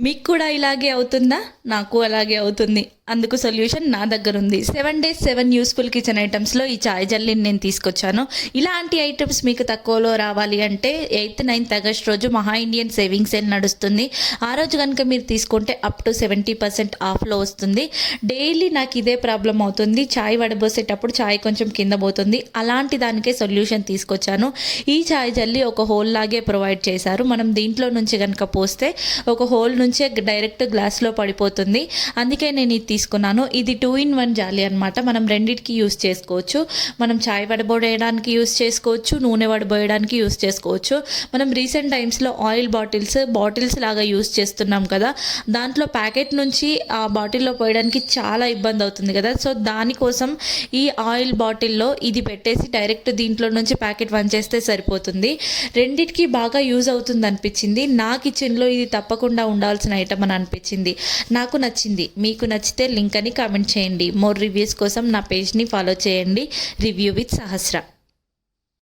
మీకు కూడా ఇలాగే అవుతుందా? నాకు అలాగే అవుతుంది. అందుకు సొల్యూషన్ నా దగ్గర ఉంది. 7 days 7 యూస్ఫుల్ కిచెన్ ఐటమ్స్లో ఈ చాయ్ జల్లీని నేను తీసుకొచ్చాను. ఇలాంటి ఐటమ్స్ మీకు తక్కువలో రావాలి అంటే 8th 9th ఆగస్ట్ రోజు మహా ఇండియన్ సేవింగ్ సేల్ నడుస్తుంది. ఆ రోజు కనుక మీరు తీసుకుంటే అప్ టు 70% ఆఫ్లో వస్తుంది. డైలీ నాకు ఇదే ప్రాబ్లం అవుతుంది. చాయ్ వడబోసేటప్పుడు చాయ్ కొంచెం కింద పోతుంది. అలాంటి దానికే సొల్యూషన్ తీసుకొచ్చాను. ఈ చాయ్ జల్లీ ఒక హోల్ లాగే ప్రొవైడ్ చేశారు. మనం దీంట్లో నుంచి కనుక పోస్తే ఒక హోల్ నుంచే డైరెక్ట్ గ్లాస్లో పడిపోతుంది. అందుకే నేను ఇది తీసుకున్నాను. ఇది 2-in-1 జాలి అనమాట. మనం రెండింటికి యూస్ చేసుకోవచ్చు. మనం చాయ్ వడబోయడానికి యూస్ చేసుకోవచ్చు, నూనె వడబోయడానికి యూస్ చేసుకోవచ్చు. మనం రీసెంట్ టైమ్స్లో ఆయిల్ బాటిల్స్ లాగా యూస్ చేస్తున్నాం కదా, దాంట్లో ప్యాకెట్ నుంచి ఆ బాటిల్లో పోయడానికి చాలా ఇబ్బంది అవుతుంది కదా. సో దానికోసం ఈ ఆయిల్ బాటిల్లో ఇది పెట్టేసి డైరెక్ట్ దీంట్లో నుంచి ప్యాకెట్ చేస్తే సరిపోతుంది. రెండిటికి బాగా యూజ్ అవుతుంది అనిపించింది. నా కిచెన్లో ఇది తప్పకుండా ఉండాల్సిన ఐటమ్ అని అనిపించింది. నాకు నచ్చింది. మీకు నచ్చితే లింక్ అని కామెంట్ చేయండి. మోర్ రివ్యూస్ కోసం నా పేజ్ని ఫాలో చేయండి. Review with Sahasra.